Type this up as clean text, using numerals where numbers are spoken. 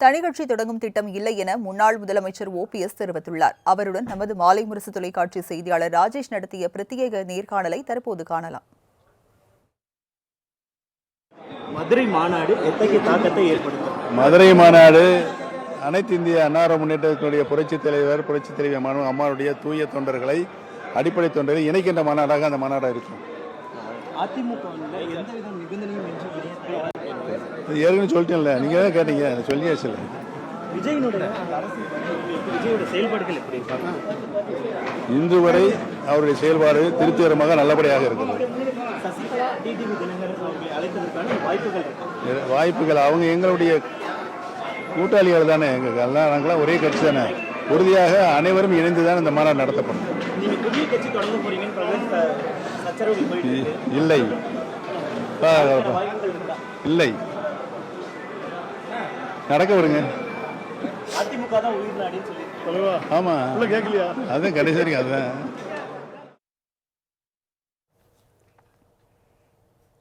தனி கட்சி தொடங்கும் திட்டம் இல்லை என முன்னாள் முதலமைச்சர் ஓபிஎஸ் தெரிவித்துள்ளார். அவருடன் நமது மாலை முரசு தொலைக்காட்சி செய்தியாளர் ராஜேஷ் நடத்திய பிரத்யேக நேர்காணலை தற்போது காணலாம். மதுரை மாநாடு எத்தகைய தாக்கத்தை ஏற்படுத்தும்? மதுரை மாநாடு அனைத்து இந்திய அன்னார முன்னேற்றத்தினுடைய புரட்சித் தலைவர் புரட்சித் தலைவி அம்மாவுடைய தூய தொண்டர்களை அடிப்படை தொண்டரை இணைக்கின்ற மாநாடாக அந்த மாநாடாக இருக்கும். அதிமுக எந்தவித நிபந்தனையும் ஏற்கனவே சொல்லிட்டேன்ல, நீங்க தான் கேட்டீங்க, சொல்லியாச்சு. விஜயனுடைய செயல்பாடுகள் எப்படி இருக்காங்க? இன்று வரை அவருடைய செயல்பாடு திருப்திகரமாக நல்லபடியாக இருக்கிறது. சசிகலா டிடிவி தினகரன் அவர்களை அழைப்பதற்கான வாய்ப்புகள் அவங்க எங்களுடைய கூட்டாளிகள் தானே, எல்லாம் நாங்களாம் ஒரே கட்சி தானே. உறுதியாக அனைவரும் இணைந்துதான் இந்த மாநாடு நடத்தப்படும். நீங்க புதிய கட்சி தொடங்க போறீங்கன்னு இல்லை இல்லை நடக்க விடுங்க. அதிமுக தான் உயிர் நாடின்னு சொல்லி ஆமா, அதுதான் கடைசி வரைக்கும் அதுதான்.